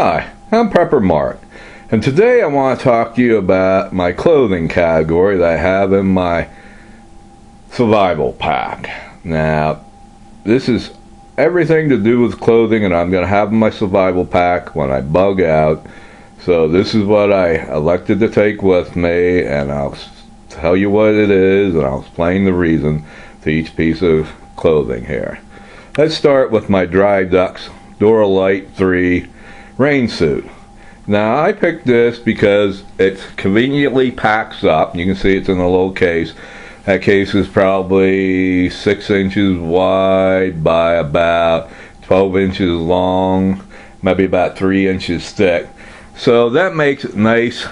Hi, I'm PrepperMark, and today I want to talk to you about my clothing category that I have in my survival pack. Now, this is everything to do with clothing, and I'm going to have in my survival pack when I bug out. So this is what I elected to take with me, and I'll tell you what it is, and I'll explain the reason to each piece of clothing here. Let's start with my Dry Ducks Dora Light 3 rain suit. Now I picked this because it conveniently packs up. You can see it's in a little case. That case is probably 6 inches wide by about 12 inches long, maybe about 3 inches thick. So that makes it nice,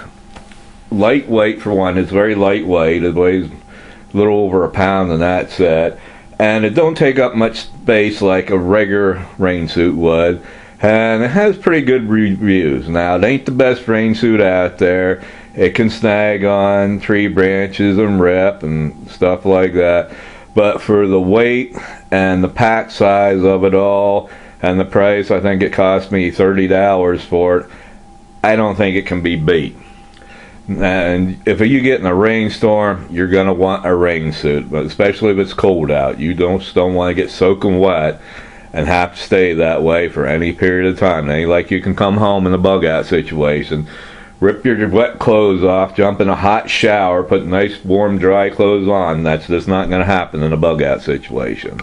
lightweight for one. It's very lightweight. It weighs a little over a pound and that's it. And it don't take up much space like a regular rain suit would. And it has pretty good reviews. Now, it ain't the best rain suit out there. It can snag on tree branches and rip and stuff like that. But for the weight and the pack size of it all and the price, I think it cost me $30 for it. I don't think it can be beat. And if you get in a rainstorm, you're going to want a rain suit, but especially if it's cold out. You don't want to get soaking wet and have to stay that way for any period of time. It ain't like you can come home in a bug out situation, rip your wet clothes off, jump in a hot shower, put nice warm dry clothes on. That's just not going to happen in a bug out situation.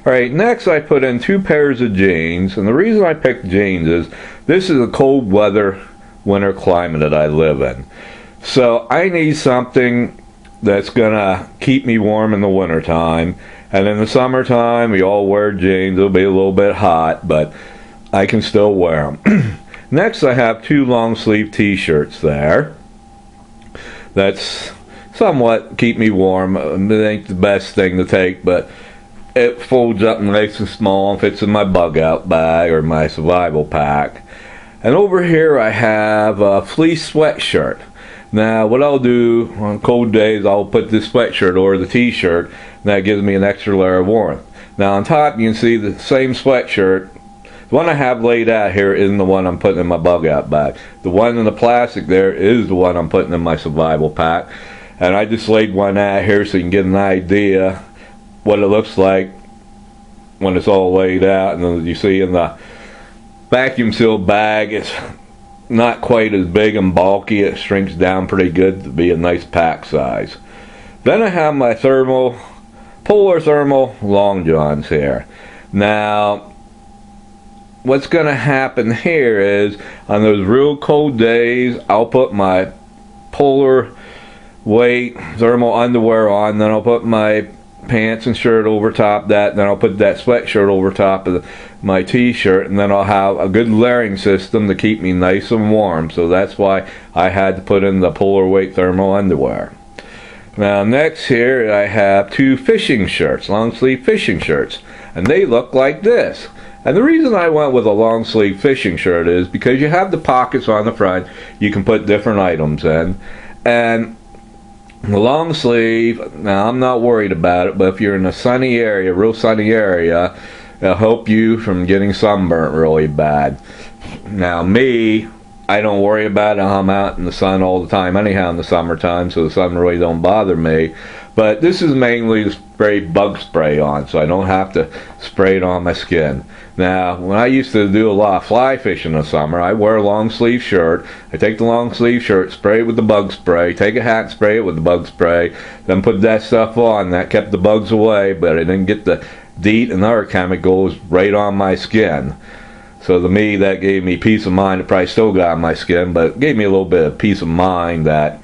Alright, next I put in 2 pairs of jeans, and the reason I picked jeans is this is a cold weather winter climate that I live in. So I need something that's going to keep me warm in the winter time. And in the summertime, we all wear jeans. It'll be a little bit hot, but I can still wear them. Next, I have 2 long sleeve t-shirts there. That's somewhat keep me warm. It ain't the best thing to take, but it folds up nice and small and fits in my bug out bag or my survival pack. And over here, I have a fleece sweatshirt. Now, what I'll do on cold days, I'll put this sweatshirt over the t-shirt, and that gives me an extra layer of warmth. Now, on top, you can see the same sweatshirt. The one I have laid out here isn't the one I'm putting in my bug out bag. The one in the plastic there is the one I'm putting in my survival pack. And I just laid one out here so you can get an idea what it looks like when it's all laid out. And then you see in the vacuum sealed bag, it's not quite as big and bulky. It shrinks down pretty good to be a nice pack size. Then I have my polar thermal long johns here. Now, what's going to happen here is on those real cold days, I'll put my polar weight thermal underwear on, then I'll put my pants and shirt over top that, then I'll put that sweatshirt over top of my t-shirt, and then I'll have a good layering system to keep me nice and warm. So that's why I had to put in the polar weight thermal underwear. Now next here I have 2 fishing shirts, long sleeve fishing shirts, and they look like this. And the reason I went with a long sleeve fishing shirt is because you have the pockets on the front, you can put different items in, and the long sleeve, now I'm not worried about it, but if you're in a sunny area, real sunny area, it'll help you from getting sunburnt really bad. Now me, I don't worry about it. I'm out in the sun all the time anyhow in the summertime, so the sun really don't bother me. But this is mainly to spray bug spray on, so I don't have to spray it on my skin. Now, when I used to do a lot of fly fishing in the summer, I wear a long sleeve shirt. I take the long sleeve shirt, spray it with the bug spray, take a hat and spray it with the bug spray, then put that stuff on. That kept the bugs away, but I didn't get the DEET and other chemicals right on my skin. So to me, that gave me peace of mind. It probably still got on my skin, but it gave me a little bit of peace of mind that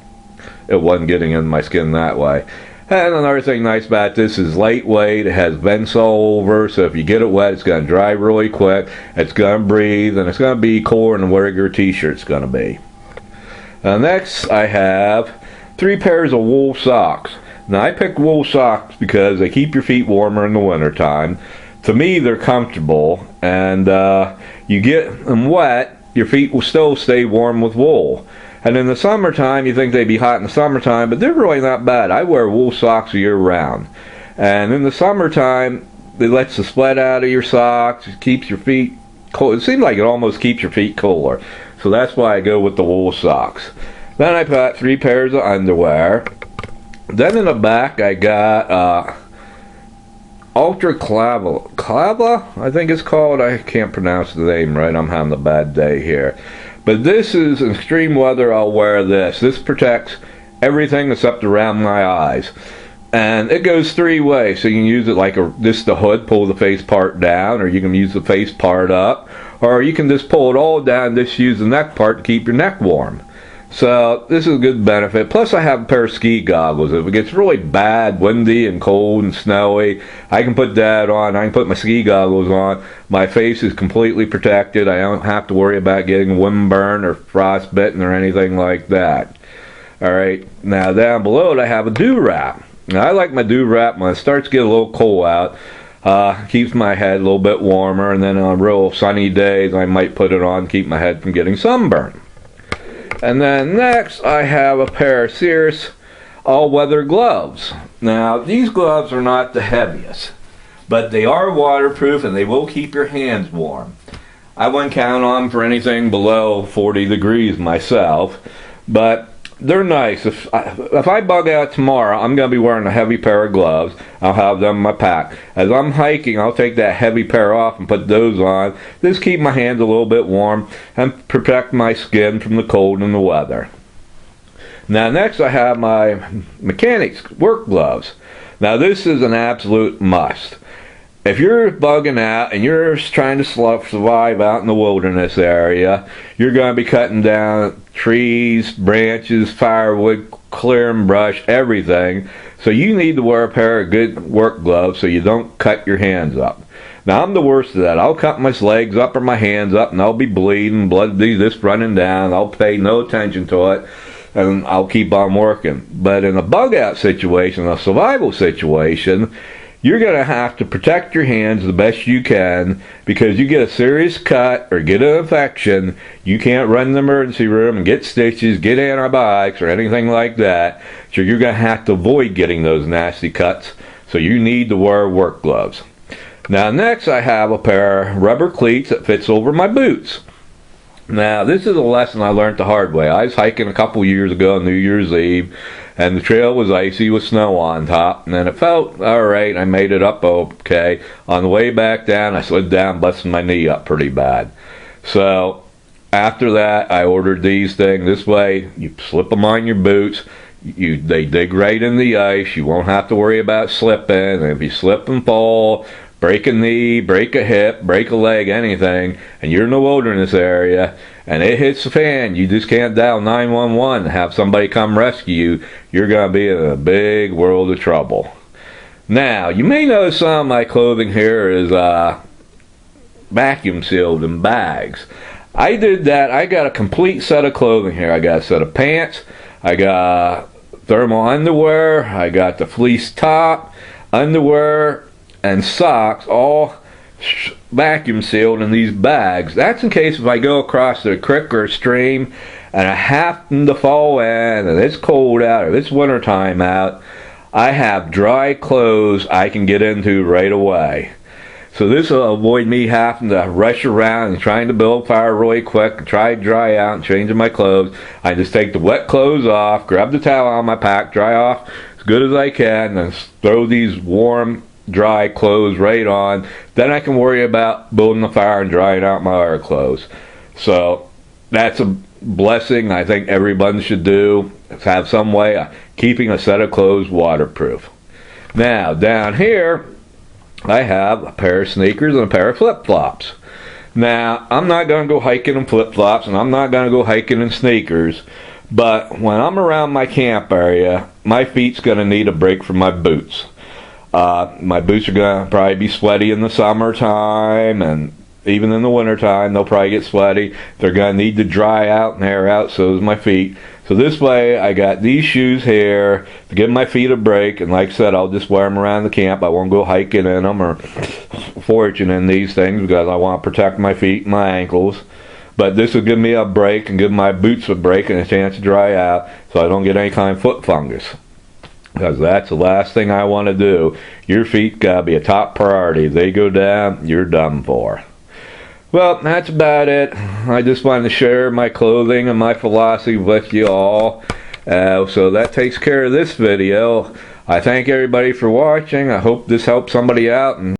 it wasn't getting in my skin that way. And another thing nice about this is lightweight. It has vents all over, so if you get it wet, it's going to dry really quick. It's going to breathe, and it's going to be cooler than a regular t-shirt's going to be. Next, I have 3 pairs of wool socks. Now, I picked wool socks because they keep your feet warmer in the wintertime. To me, they're comfortable, and you get them wet, your feet will still stay warm with wool. And in the summertime, you think they'd be hot in the summertime, but they're really not bad. I wear wool socks year round. And in the summertime, it lets the sweat out of your socks, it keeps your feet cold. It seems like it almost keeps your feet cooler. So that's why I go with the wool socks. Then I got 3 pairs of underwear. Then in the back I got Ultra Clava, I think it's called. I can't pronounce the name right. I'm having a bad day here. But this is in extreme weather. I'll wear this. This protects everything except around my eyes. And it goes 3 ways. So you can use it like this the hood, pull the face part down, or you can use the face part up, or you can just pull it all down and just use the neck part to keep your neck warm. So this is a good benefit. Plus I have a pair of ski goggles. If it gets really bad, windy and cold and snowy, I can put that on. I can put my ski goggles on. My face is completely protected. I don't have to worry about getting windburn or frostbitten or anything like that. Alright, now down below it I have a do-rap. Now I like my do-rap when it starts to get a little cold out. Keeps my head a little bit warmer, and then on real sunny days I might put it on to keep my head from getting sunburned. And then next I have a pair of Sears all-weather gloves. Now these gloves are not the heaviest, but they are waterproof and they will keep your hands warm. I wouldn't count on them for anything below 40 degrees myself, but they're nice. If I bug out tomorrow, I'm going to be wearing a heavy pair of gloves. I'll have them in my pack. As I'm hiking, I'll take that heavy pair off and put those on. Just keep my hands a little bit warm and protect my skin from the cold and the weather. Now next I have my mechanics work gloves. Now this is an absolute must. If you're bugging out and you're trying to survive out in the wilderness area, you're going to be cutting down trees, branches, firewood, clearing brush, everything. So you need to wear a pair of good work gloves so you don't cut your hands up. Now I'm the worst of that. I'll cut my legs up or my hands up and I'll be bleeding, blood will be just running down. I'll pay no attention to it and I'll keep on working. But in a bug out situation, a survival situation, you're going to have to protect your hands the best you can, because you get a serious cut or get an infection, you can't run to the emergency room and get stitches, get antibiotics or anything like that. So you're going to have to avoid getting those nasty cuts. So you need to wear work gloves. Now next I have a pair of rubber cleats that fits over my boots. Now this is a lesson I learned the hard way. I was hiking a couple years ago on New Year's Eve, and the trail was icy with snow on top, and then it felt alright. I made it up okay. On the way back down I slid down, busting my knee up pretty bad. So after that I ordered these things. This way you slip them on your boots, they dig right in the ice, you won't have to worry about slipping, and if you slip and fall, break a knee, break a hip, break a leg, anything, and you're in the wilderness area, and it hits the fan, you just can't dial 911 and have somebody come rescue you, you're going to be in a big world of trouble. Now, you may notice some of my clothing here is vacuum sealed in bags. I did that. I got a complete set of clothing here. I got a set of pants, I got thermal underwear, I got the fleece top, underwear, and socks, all vacuum sealed in these bags. That's in case if I go across the creek or a stream and I happen to fall in and it's cold out or it's winter time out, I have dry clothes I can get into right away. So this will avoid me having to rush around and trying to build fire really quick and try to dry out and changing my clothes. I just take the wet clothes off, grab the towel on my pack, dry off as good as I can, and throw these warm dry clothes right on. Then I can worry about building the fire and drying out my other clothes. So that's a blessing I think everyone should do, is have some way of keeping a set of clothes waterproof. Now down here I have a pair of sneakers and a pair of flip-flops. Now I'm not going to go hiking in flip-flops and I'm not going to go hiking in sneakers, but when I'm around my camp area my feet's going to need a break from my boots. My boots are going to probably be sweaty in the summertime, and even in the wintertime they'll probably get sweaty. They're going to need to dry out and air out, so does my feet. So this way I got these shoes here to give my feet a break, and like I said, I'll just wear them around the camp. I won't go hiking in them or foraging in these things because I want to protect my feet and my ankles. But this will give me a break and give my boots a break and a chance to dry out so I don't get any kind of foot fungus. Because that's the last thing I want to do. Your feet got to be a top priority. If they go down, you're done for. Well, that's about it. I just wanted to share my clothing and my philosophy with you all. So that takes care of this video. I thank everybody for watching. I hope this helps somebody out. And